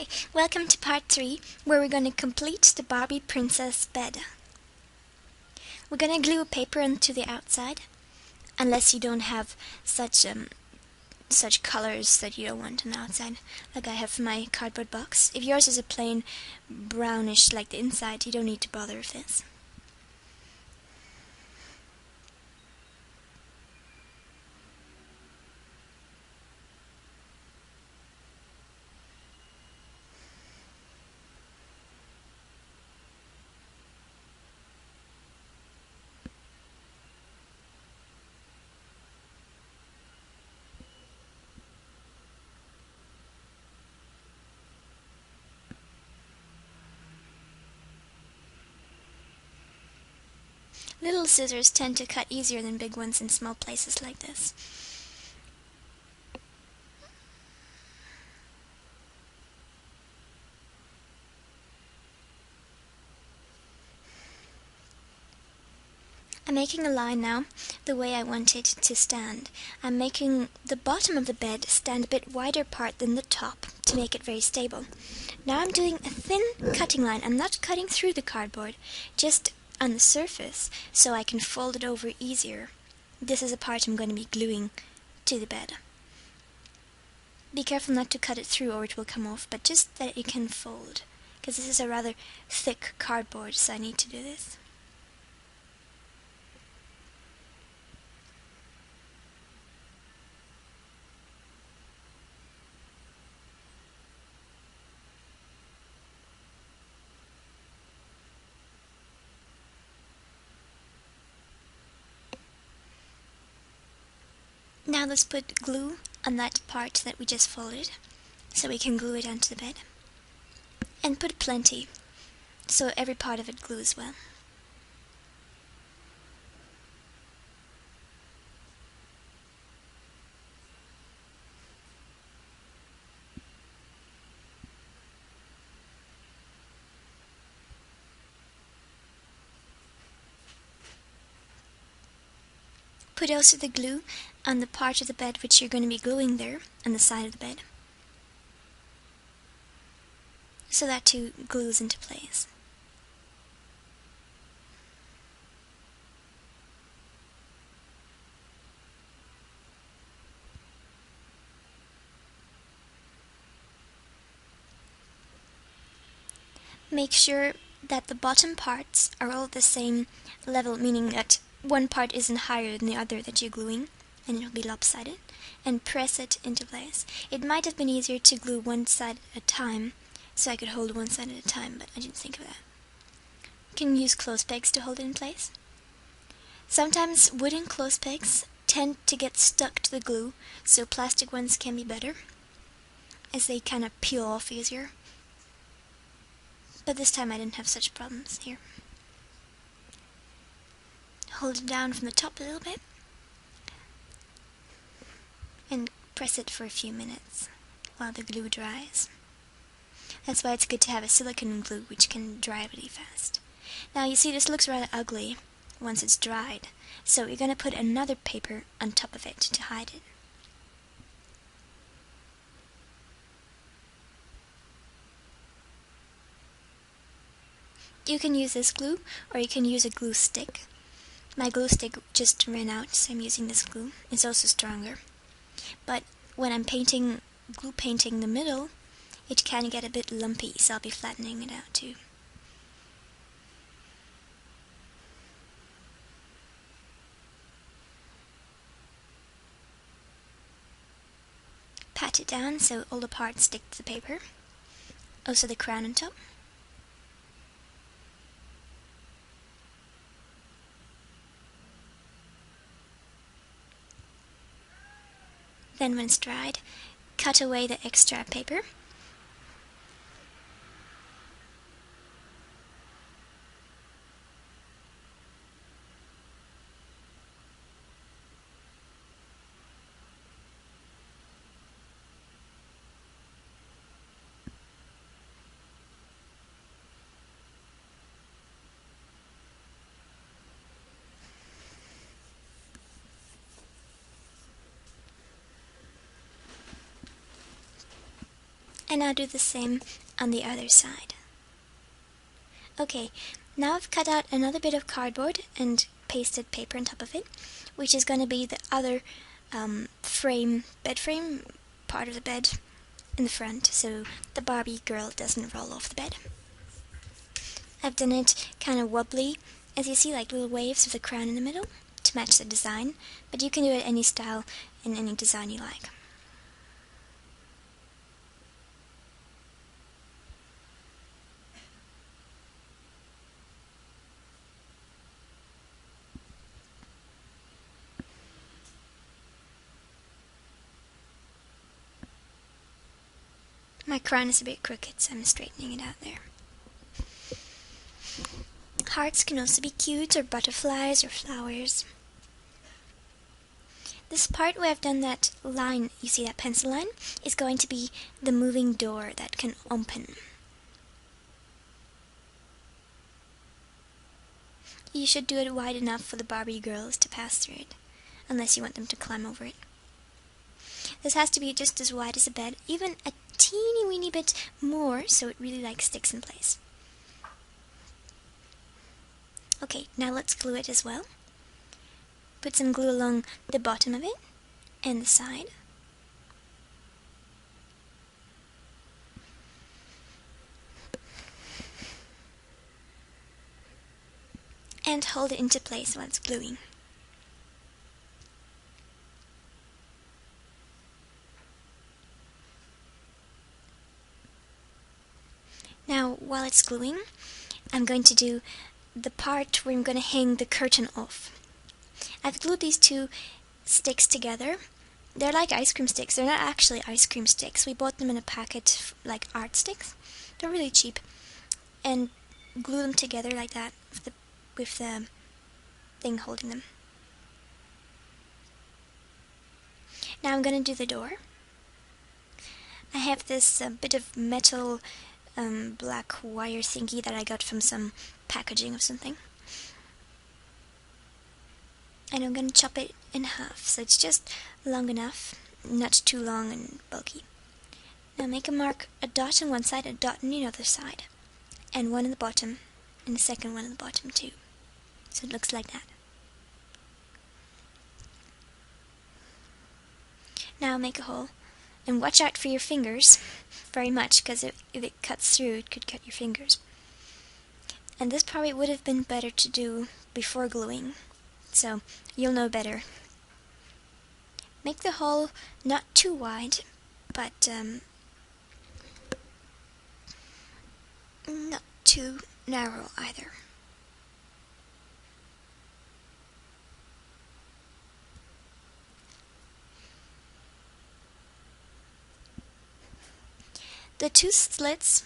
Hi, welcome to part 3, where we're going to complete the Barbie princess bed. We're going to glue a paper onto the outside, unless you don't have such colors that you don't want on the outside, like I have for my cardboard box. If yours is a plain brownish like the inside, you don't need to bother with this. Little scissors tend to cut easier than big ones in small places like this. I'm making a line now the way I want it to stand. I'm making the bottom of the bed stand a bit wider apart than the top to make it very stable. Now I'm doing a thin cutting line. I'm not cutting through the cardboard, just on the surface, so I can fold it over easier. This is a part I'm going to be gluing to the bed. Be careful not to cut it through or it will come off, but just that it can fold, because this is a rather thick cardboard, so I need to do this. Now let's put glue on that part that we just folded, so we can glue it onto the bed. And put plenty, so every part of it glues well. Put also the glue on the part of the bed which you're going to be gluing there, on the side of the bed, so that too glues into place. Make sure that the bottom parts are all the same level, meaning that one part isn't higher than the other that you're gluing, and it'll be lopsided, and press it into place. It might have been easier to glue one side at a time, so I could hold one side at a time, but I didn't think of that. You can use clothes pegs to hold it in place. Sometimes wooden clothes pegs tend to get stuck to the glue, so plastic ones can be better, as they kind of peel off easier. But this time I didn't have such problems here. Hold it down from the top a little bit and press it for a few minutes while the glue dries. That's why it's good to have a silicone glue, which can dry really fast. Now you see this looks rather ugly once it's dried, so you're going to put another paper on top of it to hide it. You can use this glue, or you can use a glue stick. My glue stick just ran out, so I'm using this glue. It's also stronger. But when I'm glue painting the middle, it can get a bit lumpy, so I'll be flattening it out too. Pat it down so all the parts stick to the paper. Also the crown on top. Then when it's dried, cut away the extra paper. And I'll do the same on the other side. Okay, now I've cut out another bit of cardboard and pasted paper on top of it, which is going to be the other bed frame part of the bed in the front, so the Barbie girl doesn't roll off the bed. I've done it kind of wobbly, as you see, like little waves with a crown in the middle to match the design, but you can do it any style and any design you like. My crown is a bit crooked, so I'm straightening it out there. Hearts can also be cute, or butterflies, or flowers. This part where I've done that line, you see that pencil line, is going to be the moving door that can open. You should do it wide enough for the Barbie girls to pass through it, unless you want them to climb over it. This has to be just as wide as a bed, even a teeny weeny bit more, so it really sticks in place. Okay, now let's glue it as well. Put some glue along the bottom of it and the side. And hold it into place while it's gluing. Now, while it's gluing, I'm going to do the part where I'm going to hang the curtain off. I've glued these two sticks together. They're like ice cream sticks. They're not actually ice cream sticks. We bought them in a packet like art sticks. They're really cheap. And glue them together like that with the thing holding them. Now I'm going to do the door. I have this bit of metal black wire thingy that I got from some packaging of something. And I'm going to chop it in half, so it's just long enough, not too long and bulky. Now make a mark, a dot on one side, a dot on the other side, and one on the bottom, and the second one on the bottom too. So it looks like that. Now make a hole, and watch out for your fingers very much, because if it cuts through, it could cut your fingers. And this probably would have been better to do before gluing, so you'll know better. Make the hole not too wide, but not too narrow either. The two slits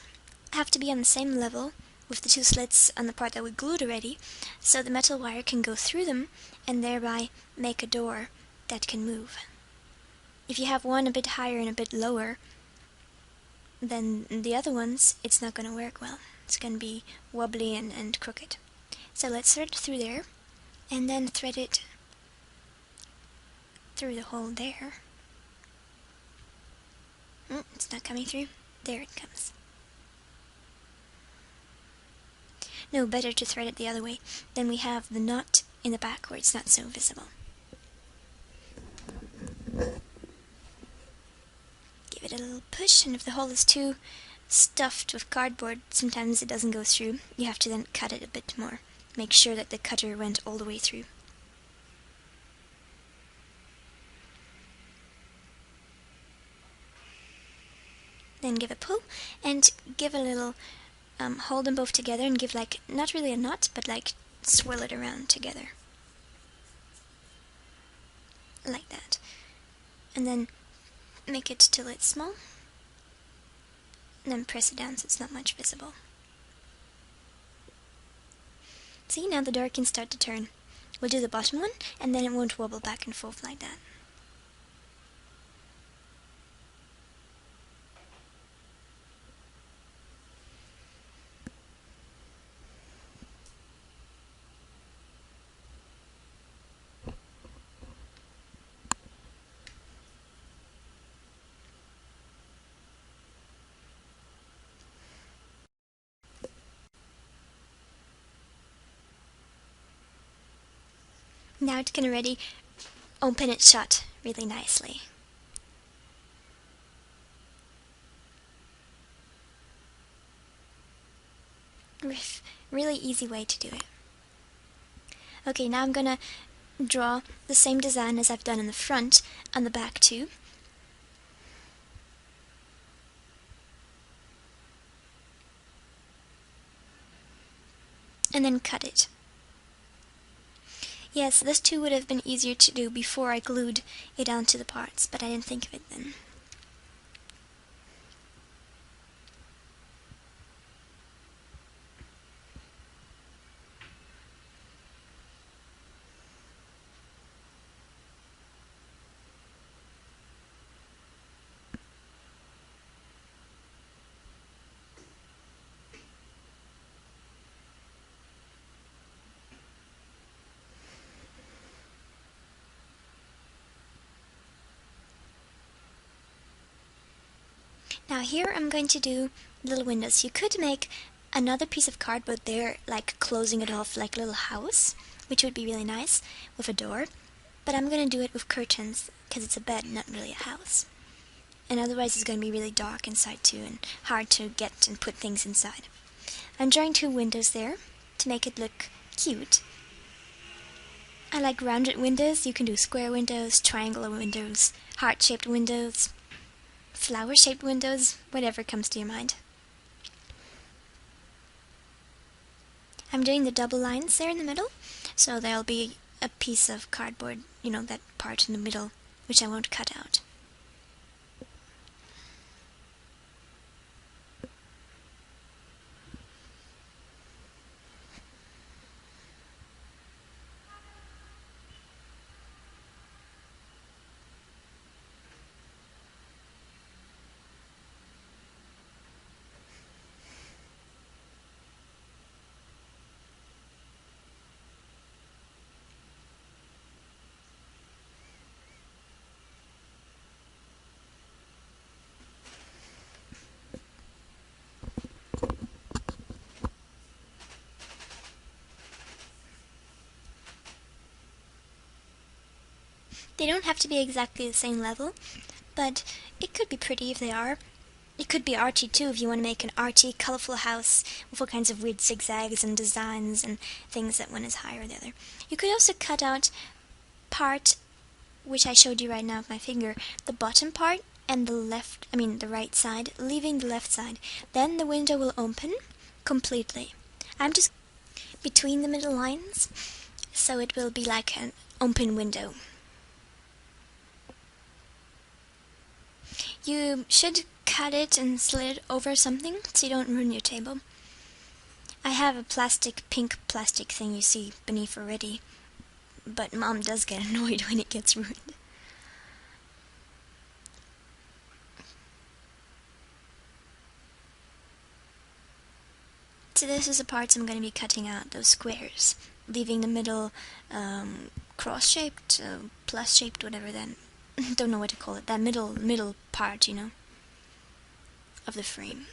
have to be on the same level with the two slits on the part that we glued already, so the metal wire can go through them and thereby make a door that can move. If you have one a bit higher and a bit lower than the other ones, it's not going to work well. It's going to be wobbly and crooked. So let's thread it through there, and then thread it through the hole there. It's not coming through. There it comes. No, better to thread it the other way. Then we have the knot in the back where it's not so visible. Give it a little push, and if the hole is too stuffed with cardboard, sometimes it doesn't go through. You have to then cut it a bit more. Make sure that the cutter went all the way through. Then give a pull, and give a little hold them both together and give not really a knot, but swirl it around together. Like that. And then make it till it's small. And then press it down so it's not much visible. See, now the door can start to turn. We'll do the bottom one, and then it won't wobble back and forth like that. Now it can already open it shut really nicely. Really easy way to do it. Okay, now I'm gonna draw the same design as I've done in the front and the back too. And then cut it. Yes, this too would have been easier to do before I glued it onto the parts, but I didn't think of it then. Now here I'm going to do little windows. You could make another piece of cardboard there, like closing it off like a little house, which would be really nice with a door. But I'm going to do it with curtains because it's a bed, not really a house. And otherwise it's going to be really dark inside too and hard to get and put things inside. I'm drawing 2 windows there to make it look cute. I like rounded windows. You can do square windows, triangular windows, heart-shaped windows, flower-shaped windows, whatever comes to your mind. I'm doing the double lines there in the middle, so there'll be a piece of cardboard, you know, that part in the middle, which I won't cut out. They don't have to be exactly the same level, but it could be pretty if they are. It could be arty too if you want to make an arty, colourful house with all kinds of weird zigzags and designs and things that one is higher than the other. You could also cut out part, which I showed you right now with my finger, the bottom part and the right side, leaving the left side. Then the window will open completely. I'm just between the middle lines, so it will be like an open window. You should cut it and slid it over something so you don't ruin your table. I have a pink plastic thing you see beneath already, but Mom does get annoyed when it gets ruined. So this is the parts I'm going to be cutting out, those squares, leaving the middle cross-shaped, plus-shaped, whatever then. Don't know what to call it, that middle part, you know, of the frame.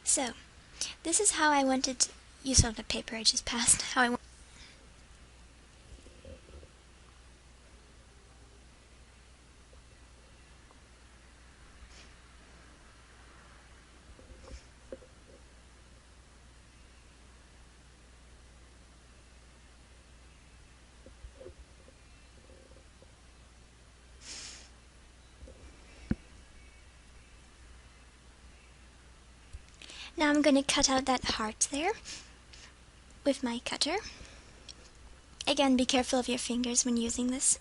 So, this is how I wanted, you saw the paper I just passed, how I Now I'm going to cut out that heart there, with my cutter. Again, be careful of your fingers when using this.